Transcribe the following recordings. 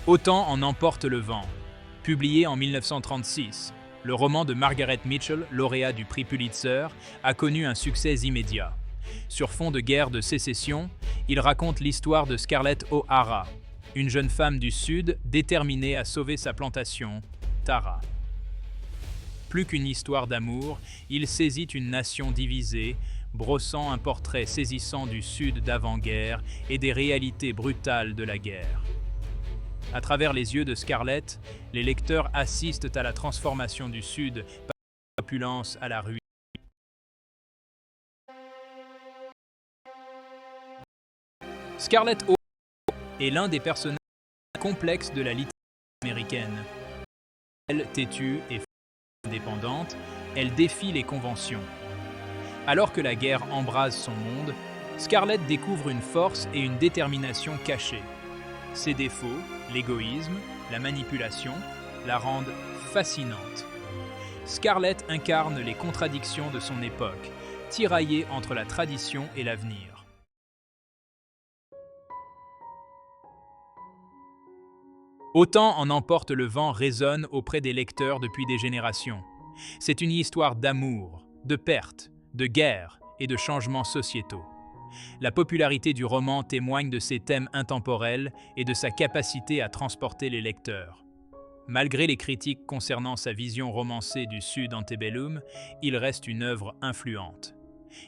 Autant en emporte le vent. Publié en 1936, le roman de Margaret Mitchell, lauréat du prix Pulitzer, a connu un succès immédiat. Sur fond de guerre de sécession, il raconte l'histoire de Scarlett O'Hara, une jeune femme du Sud déterminée à sauver sa plantation, Tara. Plus qu'une histoire d'amour, il saisit une nation divisée, brossant un portrait saisissant du Sud d'avant-guerre et des réalités brutales de la guerre. À travers les yeux de Scarlett, les lecteurs assistent à la transformation du Sud par l'opulence à la ruine. Scarlett O'Hara est l'un des personnages complexes de la littérature américaine. Elle, têtue et indépendante, elle défie les conventions. Alors que la guerre embrase son monde, Scarlett découvre une force et une détermination cachées. Ses défauts, l'égoïsme, la manipulation, la rendent fascinante. Scarlett incarne les contradictions de son époque, tiraillée entre la tradition et l'avenir. Autant en emporte le vent résonne auprès des lecteurs depuis des générations. C'est une histoire d'amour, de perte, de guerre et de changements sociétaux. La popularité du roman témoigne de ses thèmes intemporels et de sa capacité à transporter les lecteurs. Malgré les critiques concernant sa vision romancée du Sud antebellum, il reste une œuvre influente.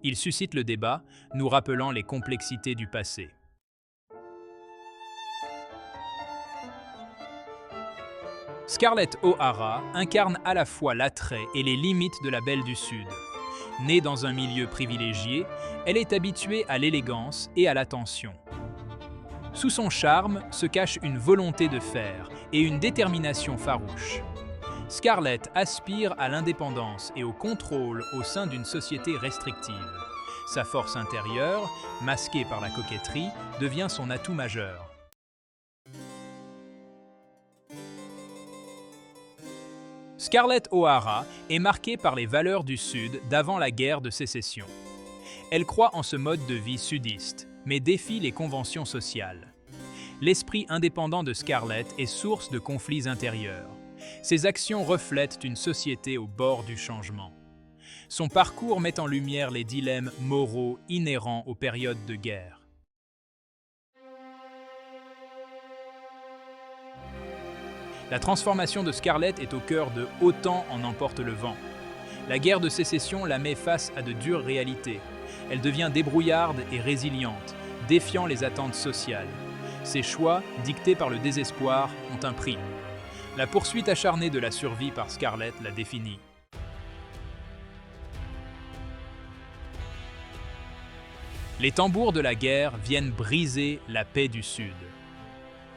Il suscite le débat, nous rappelant les complexités du passé. Scarlett O'Hara incarne à la fois l'attrait et les limites de la Belle du Sud. Née dans un milieu privilégié, elle est habituée à l'élégance et à l'attention. Sous son charme se cache une volonté de faire et une détermination farouche. Scarlett aspire à l'indépendance et au contrôle au sein d'une société restrictive. Sa force intérieure, masquée par la coquetterie, devient son atout majeur. Scarlett O'Hara est marquée par les valeurs du Sud d'avant la guerre de sécession. Elle croit en ce mode de vie sudiste, mais défie les conventions sociales. L'esprit indépendant de Scarlett est source de conflits intérieurs. Ses actions reflètent une société au bord du changement. Son parcours met en lumière les dilemmes moraux inhérents aux périodes de guerre. La transformation de Scarlett est au cœur de « Autant en emporte le vent ». La guerre de sécession la met face à de dures réalités. Elle devient débrouillarde et résiliente, défiant les attentes sociales. Ses choix, dictés par le désespoir, ont un prix. La poursuite acharnée de la survie par Scarlett la définit. Les tambours de la guerre viennent briser la paix du Sud.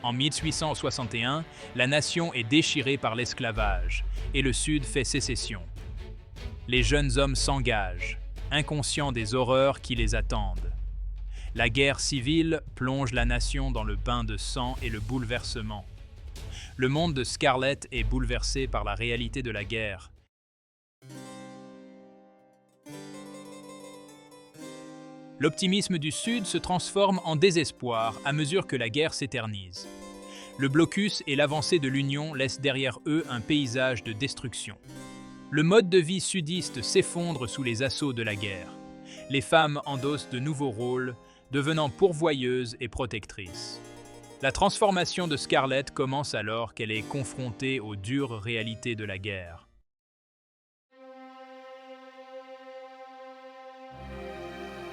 En 1861, la nation est déchirée par l'esclavage et le Sud fait sécession. Les jeunes hommes s'engagent, inconscients des horreurs qui les attendent. La guerre civile plonge la nation dans le bain de sang et le bouleversement. Le monde de Scarlett est bouleversé par la réalité de la guerre. L'optimisme du Sud se transforme en désespoir à mesure que la guerre s'éternise. Le blocus et l'avancée de l'Union laissent derrière eux un paysage de destruction. Le mode de vie sudiste s'effondre sous les assauts de la guerre. Les femmes endossent de nouveaux rôles, devenant pourvoyeuses et protectrices. La transformation de Scarlett commence alors qu'elle est confrontée aux dures réalités de la guerre.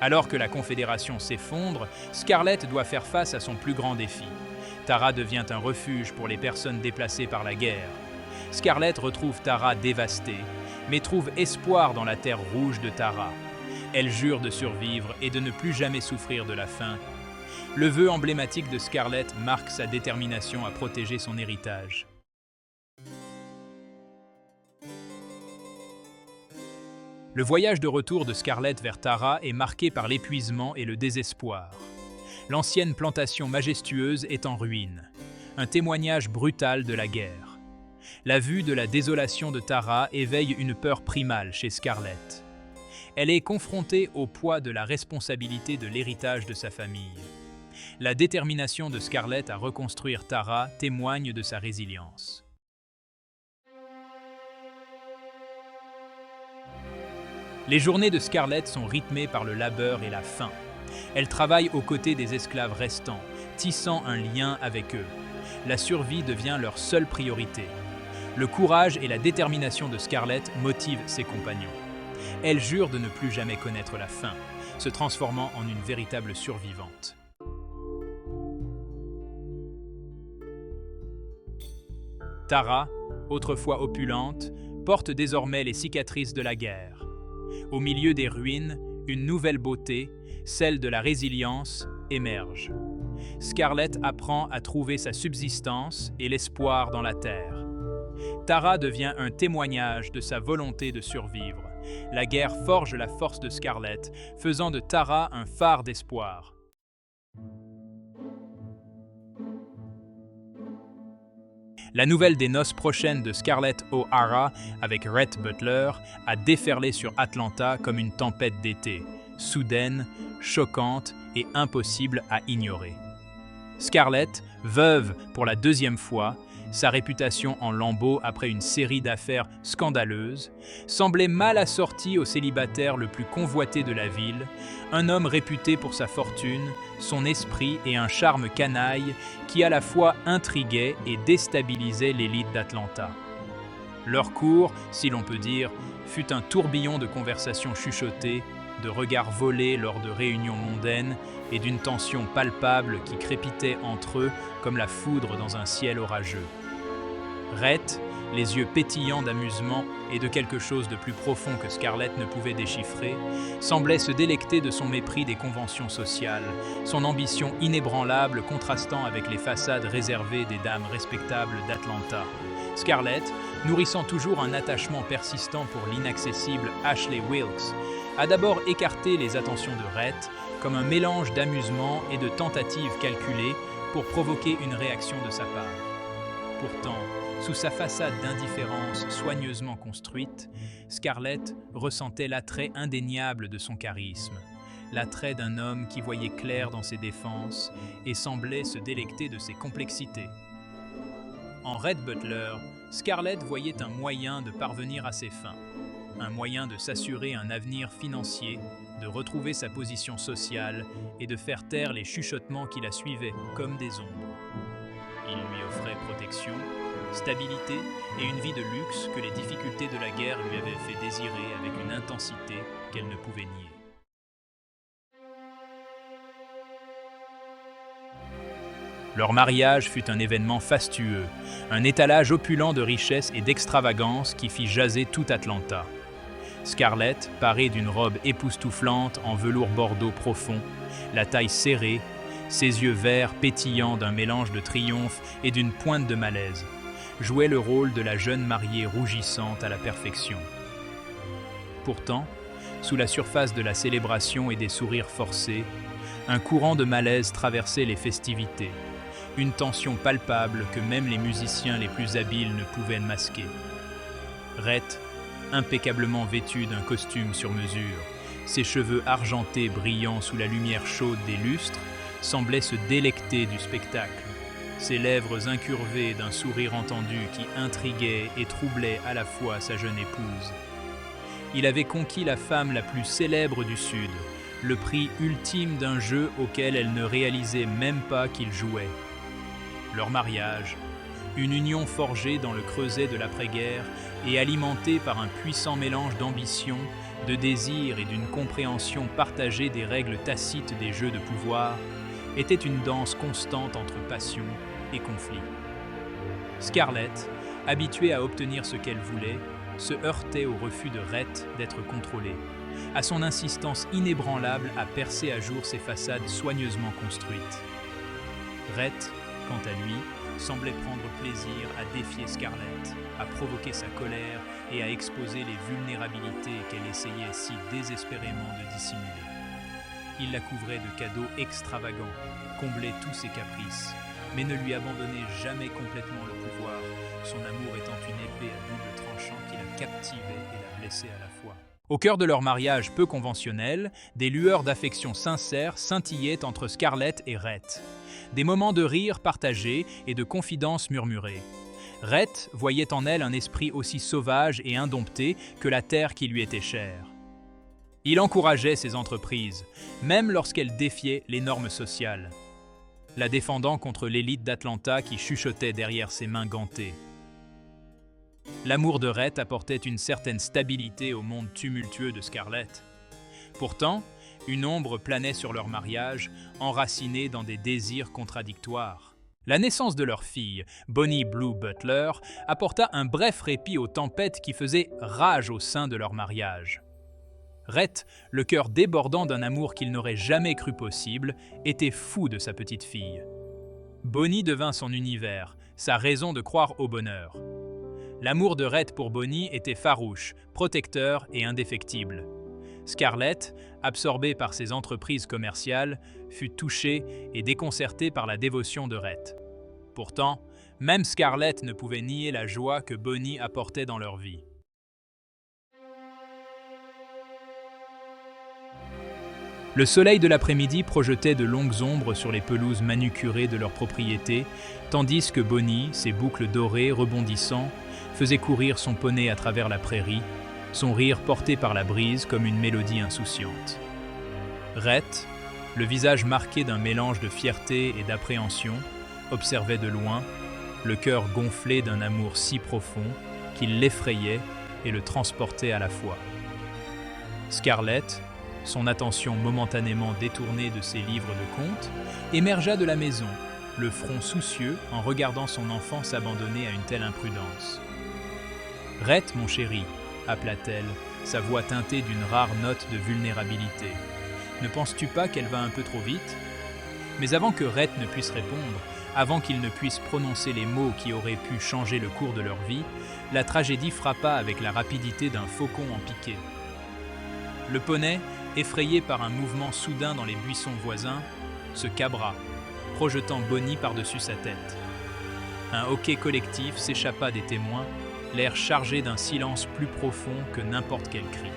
Alors que la Confédération s'effondre, Scarlett doit faire face à son plus grand défi. Tara devient un refuge pour les personnes déplacées par la guerre. Scarlett retrouve Tara dévastée, mais trouve espoir dans la terre rouge de Tara. Elle jure de survivre et de ne plus jamais souffrir de la faim. Le vœu emblématique de Scarlett marque sa détermination à protéger son héritage. Le voyage de retour de Scarlett vers Tara est marqué par l'épuisement et le désespoir. L'ancienne plantation majestueuse est en ruine, un témoignage brutal de la guerre. La vue de la désolation de Tara éveille une peur primale chez Scarlett. Elle est confrontée au poids de la responsabilité de l'héritage de sa famille. La détermination de Scarlett à reconstruire Tara témoigne de sa résilience. Les journées de Scarlett sont rythmées par le labeur et la faim. Elle travaille aux côtés des esclaves restants, tissant un lien avec eux. La survie devient leur seule priorité. Le courage et la détermination de Scarlett motivent ses compagnons. Elle jure de ne plus jamais connaître la faim, se transformant en une véritable survivante. Tara, autrefois opulente, porte désormais les cicatrices de la guerre. Au milieu des ruines, une nouvelle beauté, celle de la résilience, émerge. Scarlett apprend à trouver sa subsistance et l'espoir dans la terre. Tara devient un témoignage de sa volonté de survivre. La guerre forge la force de Scarlett, faisant de Tara un phare d'espoir. La nouvelle des noces prochaines de Scarlett O'Hara avec Rhett Butler a déferlé sur Atlanta comme une tempête d'été, soudaine, choquante et impossible à ignorer. Scarlett, veuve pour la deuxième fois, sa réputation en lambeaux après une série d'affaires scandaleuses, semblait mal assortie au célibataire le plus convoité de la ville, un homme réputé pour sa fortune, son esprit et un charme canaille qui à la fois intriguait et déstabilisait l'élite d'Atlanta. Leur cours, si l'on peut dire, fut un tourbillon de conversations chuchotées, de regards volés lors de réunions mondaines et d'une tension palpable qui crépitait entre eux comme la foudre dans un ciel orageux. Rhett, les yeux pétillants d'amusement et de quelque chose de plus profond que Scarlett ne pouvait déchiffrer, semblait se délecter de son mépris des conventions sociales, son ambition inébranlable contrastant avec les façades réservées des dames respectables d'Atlanta. Scarlett, nourrissant toujours un attachement persistant pour l'inaccessible Ashley Wilkes, a d'abord écarté les attentions de Rhett comme un mélange d'amusement et de tentatives calculées pour provoquer une réaction de sa part. Pourtant, sous sa façade d'indifférence soigneusement construite, Scarlett ressentait l'attrait indéniable de son charisme, l'attrait d'un homme qui voyait clair dans ses défenses et semblait se délecter de ses complexités. En Rhett Butler, Scarlett voyait un moyen de parvenir à ses fins, un moyen de s'assurer un avenir financier, de retrouver sa position sociale et de faire taire les chuchotements qui la suivaient comme des ombres. Il lui offrait protection, stabilité et une vie de luxe que les difficultés de la guerre lui avaient fait désirer avec une intensité qu'elle ne pouvait nier. Leur mariage fut un événement fastueux, un étalage opulent de richesse et d'extravagance qui fit jaser tout Atlanta. Scarlett, parée d'une robe époustouflante en velours bordeaux profond, la taille serrée, ses yeux verts pétillants d'un mélange de triomphe et d'une pointe de malaise, jouait le rôle de la jeune mariée rougissante à la perfection. Pourtant, sous la surface de la célébration et des sourires forcés, un courant de malaise traversait les festivités, une tension palpable que même les musiciens les plus habiles ne pouvaient masquer. Rhett, impeccablement vêtu d'un costume sur mesure, ses cheveux argentés brillant sous la lumière chaude des lustres, semblait se délecter du spectacle, ses lèvres incurvées d'un sourire entendu qui intriguait et troublait à la fois sa jeune épouse. Il avait conquis la femme la plus célèbre du Sud, le prix ultime d'un jeu auquel elle ne réalisait même pas qu'il jouait. Leur mariage, une union forgée dans le creuset de l'après-guerre et alimentée par un puissant mélange d'ambition, de désir et d'une compréhension partagée des règles tacites des jeux de pouvoir, était une danse constante entre passion et conflit. Scarlett, habituée à obtenir ce qu'elle voulait, se heurtait au refus de Rhett d'être contrôlée, à son insistance inébranlable à percer à jour ses façades soigneusement construites. Rhett, quant à lui, semblait prendre plaisir à défier Scarlett, à provoquer sa colère et à exposer les vulnérabilités qu'elle essayait si désespérément de dissimuler. Il la couvrait de cadeaux extravagants, comblait tous ses caprices, mais ne lui abandonnait jamais complètement le pouvoir, son amour étant une épée à double tranchant qui la captivait et la blessait à la fois. Au cœur de leur mariage peu conventionnel, des lueurs d'affection sincère scintillaient entre Scarlett et Rhett. Des moments de rire partagés et de confidences murmurées. Rhett voyait en elle un esprit aussi sauvage et indompté que la terre qui lui était chère. Il encourageait ses entreprises, même lorsqu'elles défiaient les normes sociales, la défendant contre l'élite d'Atlanta qui chuchotait derrière ses mains gantées. L'amour de Rhett apportait une certaine stabilité au monde tumultueux de Scarlett. Pourtant, une ombre planait sur leur mariage, enracinée dans des désirs contradictoires. La naissance de leur fille, Bonnie Blue Butler, apporta un bref répit aux tempêtes qui faisaient rage au sein de leur mariage. Rhett, le cœur débordant d'un amour qu'il n'aurait jamais cru possible, était fou de sa petite fille. Bonnie devint son univers, sa raison de croire au bonheur. L'amour de Rhett pour Bonnie était farouche, protecteur et indéfectible. Scarlett, absorbée par ses entreprises commerciales, fut touchée et déconcertée par la dévotion de Rhett. Pourtant, même Scarlett ne pouvait nier la joie que Bonnie apportait dans leur vie. Le soleil de l'après-midi projetait de longues ombres sur les pelouses manucurées de leur propriété, tandis que Bonnie, ses boucles dorées rebondissant, faisait courir son poney à travers la prairie, son rire porté par la brise comme une mélodie insouciante. Rhett, le visage marqué d'un mélange de fierté et d'appréhension, observait de loin, le cœur gonflé d'un amour si profond qu'il l'effrayait et le transportait à la fois. Scarlett, son attention momentanément détournée de ses livres de contes, émergea de la maison, le front soucieux en regardant son enfant s'abandonner à une telle imprudence. « Rhett, mon chéri », appela-t-elle, sa voix teintée d'une rare note de vulnérabilité. « Ne penses-tu pas qu'elle va un peu trop vite ?» Mais avant que Rhett ne puisse répondre, avant qu'il ne puisse prononcer les mots qui auraient pu changer le cours de leur vie, la tragédie frappa avec la rapidité d'un faucon en piqué. Le poney, effrayé par un mouvement soudain dans les buissons voisins, se cabra, projetant Bonnie par-dessus sa tête. Un hoquet collectif s'échappa des témoins, l'air chargé d'un silence plus profond que n'importe quel cri.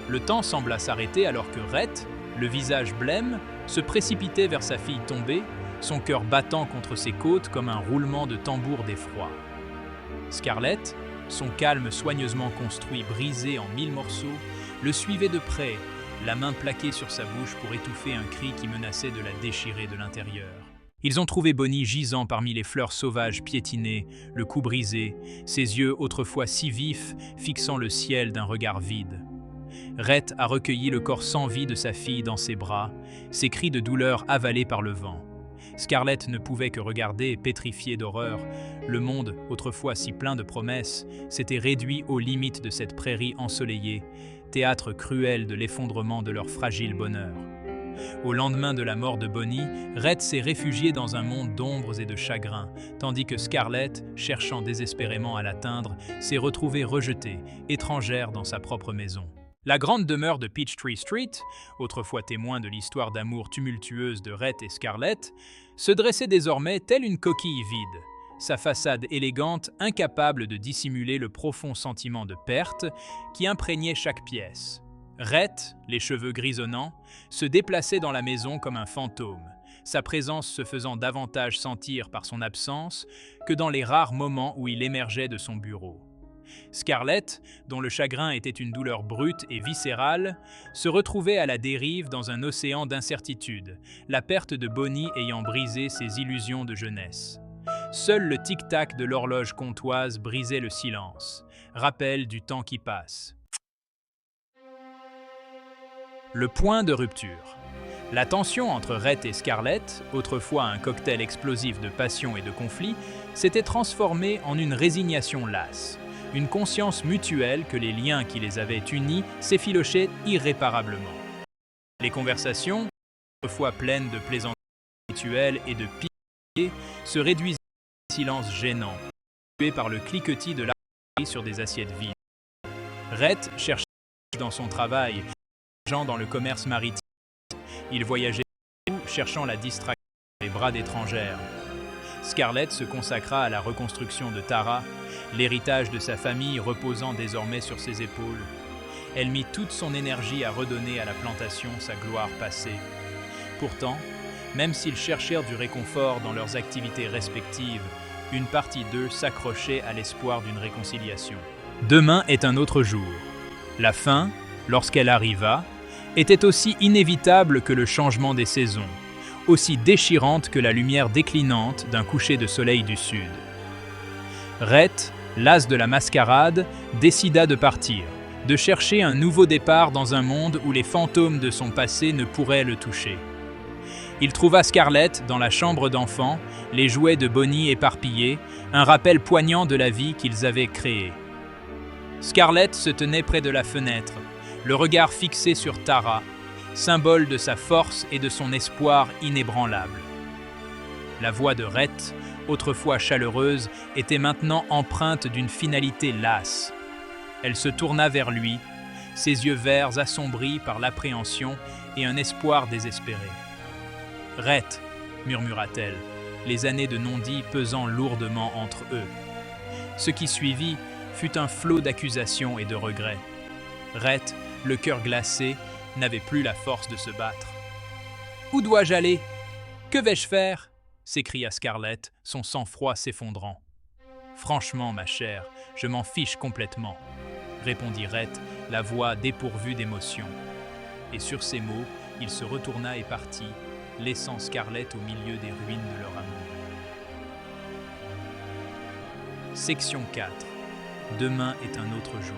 Le temps sembla s'arrêter alors que Rhett, le visage blême, se précipitait vers sa fille tombée, son cœur battant contre ses côtes comme un roulement de tambour d'effroi. Scarlett, son calme soigneusement construit brisé en 1000 morceaux, le suivait de près, la main plaquée sur sa bouche pour étouffer un cri qui menaçait de la déchirer de l'intérieur. Ils ont trouvé Bonnie gisant parmi les fleurs sauvages piétinées, le cou brisé, ses yeux autrefois si vifs, fixant le ciel d'un regard vide. Rhett a recueilli le corps sans vie de sa fille dans ses bras, ses cris de douleur avalés par le vent. Scarlett ne pouvait que regarder, pétrifiée d'horreur. Le monde, autrefois si plein de promesses, s'était réduit aux limites de cette prairie ensoleillée, théâtre cruel de l'effondrement de leur fragile bonheur. Au lendemain de la mort de Bonnie, Rhett s'est réfugié dans un monde d'ombres et de chagrins, tandis que Scarlett, cherchant désespérément à l'atteindre, s'est retrouvée rejetée, étrangère dans sa propre maison. La grande demeure de Peachtree Street, autrefois témoin de l'histoire d'amour tumultueuse de Rhett et Scarlett, se dressait désormais telle une coquille vide, sa façade élégante incapable de dissimuler le profond sentiment de perte qui imprégnait chaque pièce. Rhett, les cheveux grisonnants, se déplaçait dans la maison comme un fantôme, sa présence se faisant davantage sentir par son absence que dans les rares moments où il émergeait de son bureau. Scarlett, dont le chagrin était une douleur brute et viscérale, se retrouvait à la dérive dans un océan d'incertitude, la perte de Bonnie ayant brisé ses illusions de jeunesse. Seul le tic-tac de l'horloge comtoise brisait le silence, rappel du temps qui passe. Le point de rupture. La tension entre Rhett et Scarlett, autrefois un cocktail explosif de passion et de conflit, s'était transformée en une résignation lasse. Une conscience mutuelle que les liens qui les avaient unis s'effilochaient irréparablement. Les conversations, autrefois pleines de plaisanteries rituelles et de piquets, se réduisaient à un silence gênant, tué par le cliquetis de l'artillerie sur des assiettes vides. Rhett cherchait dans son travail, dans le commerce maritime. Il voyageait cherchant la distraction dans les bras d'étrangères. Scarlett se consacra à la reconstruction de Tara, l'héritage de sa famille reposant désormais sur ses épaules. Elle mit toute son énergie à redonner à la plantation sa gloire passée. Pourtant, même s'ils cherchèrent du réconfort dans leurs activités respectives, une partie d'eux s'accrochait à l'espoir d'une réconciliation. Demain est un autre jour. La fin, lorsqu'elle arriva, était aussi inévitable que le changement des saisons, aussi déchirante que la lumière déclinante d'un coucher de soleil du sud. Rhett, las de la mascarade, décida de partir, de chercher un nouveau départ dans un monde où les fantômes de son passé ne pourraient le toucher. Il trouva Scarlett dans la chambre d'enfant, les jouets de Bonnie éparpillés, un rappel poignant de la vie qu'ils avaient créée. Scarlett se tenait près de la fenêtre, le regard fixé sur Tara, symbole de sa force et de son espoir inébranlable. La voix de Rhett, autrefois chaleureuse, était maintenant empreinte d'une finalité lasse. Elle se tourna vers lui, ses yeux verts assombris par l'appréhension et un espoir désespéré. « Rhett » murmura-t-elle, les années de non-dit pesant lourdement entre eux. Ce qui suivit fut un flot d'accusations et de regrets. Rhett, le cœur glacé, n'avait plus la force de se battre. « Où dois-je aller ? Que vais-je faire ?» s'écria Scarlett, son sang-froid s'effondrant. « Franchement, ma chère, je m'en fiche complètement, » répondit Rhett, la voix dépourvue d'émotion. Et sur ces mots, il se retourna et partit, laissant Scarlett au milieu des ruines de leur amour. Section 4. Demain est un autre jour.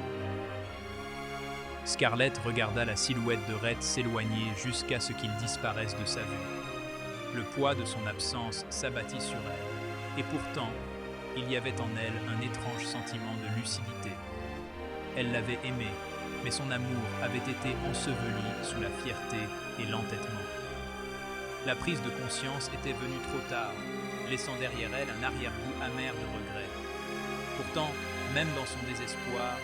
Scarlett regarda la silhouette de Rhett s'éloigner jusqu'à ce qu'il disparaisse de sa vue. Le poids de son absence s'abattit sur elle, et pourtant, il y avait en elle un étrange sentiment de lucidité. Elle l'avait aimé, mais son amour avait été enseveli sous la fierté et l'entêtement. La prise de conscience était venue trop tard, laissant derrière elle un arrière-goût amer de regret. Pourtant, même dans son désespoir,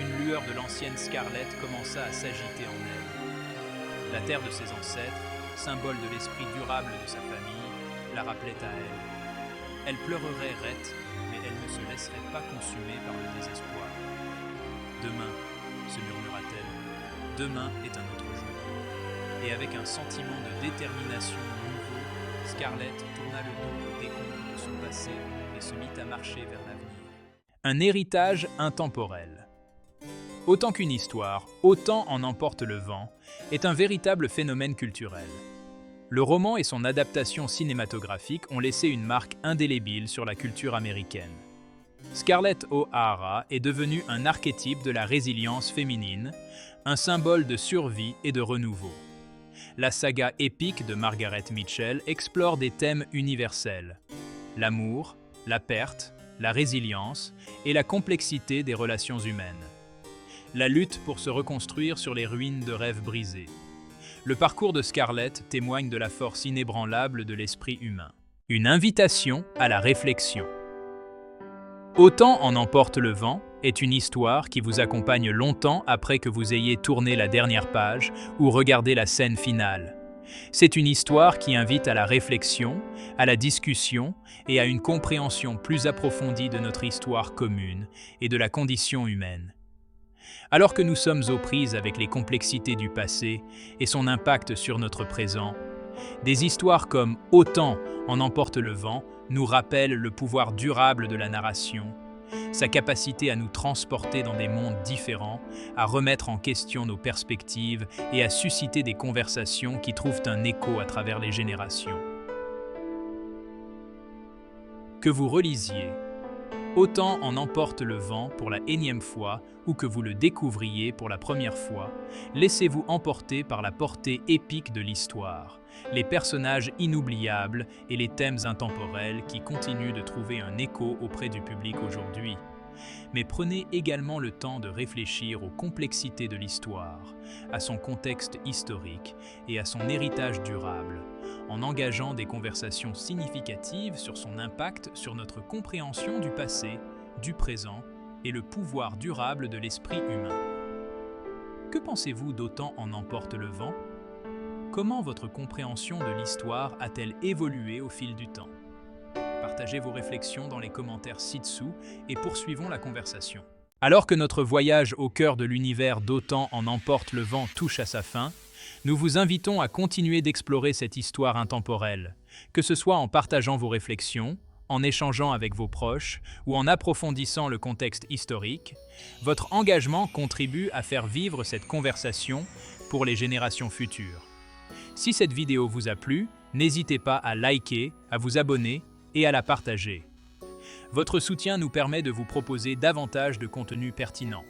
une lueur de l'ancienne Scarlett commença à s'agiter en elle. La terre de ses ancêtres, symbole de l'esprit durable de sa famille, la rappelait à elle. Elle pleurerait Rhett, mais elle ne se laisserait pas consumer par le désespoir. « Demain », se murmura-t-elle, « demain est un autre jour. » Et avec un sentiment de détermination nouveau, Scarlett tourna le dos aux décombres de son passé et se mit à marcher vers l'avenir. Un héritage intemporel. Autant qu'une histoire, autant en emporte le vent, est un véritable phénomène culturel. Le roman et son adaptation cinématographique ont laissé une marque indélébile sur la culture américaine. Scarlett O'Hara est devenue un archétype de la résilience féminine, un symbole de survie et de renouveau. La saga épique de Margaret Mitchell explore des thèmes universels: l'amour, la perte, la résilience et la complexité des relations humaines. La lutte pour se reconstruire sur les ruines de rêves brisés. Le parcours de Scarlett témoigne de la force inébranlable de l'esprit humain. Une invitation à la réflexion. Autant en emporte le vent est une histoire qui vous accompagne longtemps après que vous ayez tourné la dernière page ou regardé la scène finale. C'est une histoire qui invite à la réflexion, à la discussion et à une compréhension plus approfondie de notre histoire commune et de la condition humaine. Alors que nous sommes aux prises avec les complexités du passé et son impact sur notre présent, des histoires comme « Autant en emporte le vent » nous rappellent le pouvoir durable de la narration, sa capacité à nous transporter dans des mondes différents, à remettre en question nos perspectives et à susciter des conversations qui trouvent un écho à travers les générations. Que vous relisiez Autant en emporte le vent pour la énième fois ou que vous le découvriez pour la première fois, laissez-vous emporter par la portée épique de l'histoire, les personnages inoubliables et les thèmes intemporels qui continuent de trouver un écho auprès du public aujourd'hui. Mais prenez également le temps de réfléchir aux complexités de l'histoire, à son contexte historique et à son héritage durable, en engageant des conversations significatives sur son impact sur notre compréhension du passé, du présent et le pouvoir durable de l'esprit humain. Que pensez-vous d'Autant en emporte le vent ? Comment votre compréhension de l'histoire a-t-elle évolué au fil du temps ? Partagez vos réflexions dans les commentaires ci-dessous et poursuivons la conversation. Alors que notre voyage au cœur de l'univers d'Autant en emporte le vent touche à sa fin, nous vous invitons à continuer d'explorer cette histoire intemporelle, que ce soit en partageant vos réflexions, en échangeant avec vos proches ou en approfondissant le contexte historique. Votre engagement contribue à faire vivre cette conversation pour les générations futures. Si cette vidéo vous a plu, n'hésitez pas à liker, à vous abonner et à la partager. Votre soutien nous permet de vous proposer davantage de contenu pertinent.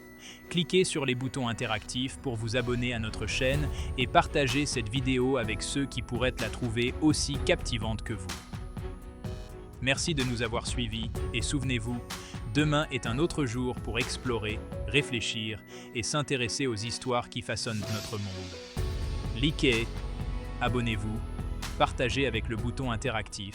Cliquez sur les boutons interactifs pour vous abonner à notre chaîne et partagez cette vidéo avec ceux qui pourraient la trouver aussi captivante que vous. Merci de nous avoir suivis et souvenez-vous, demain est un autre jour pour explorer, réfléchir et s'intéresser aux histoires qui façonnent notre monde. Likez, abonnez-vous, partagez avec le bouton interactif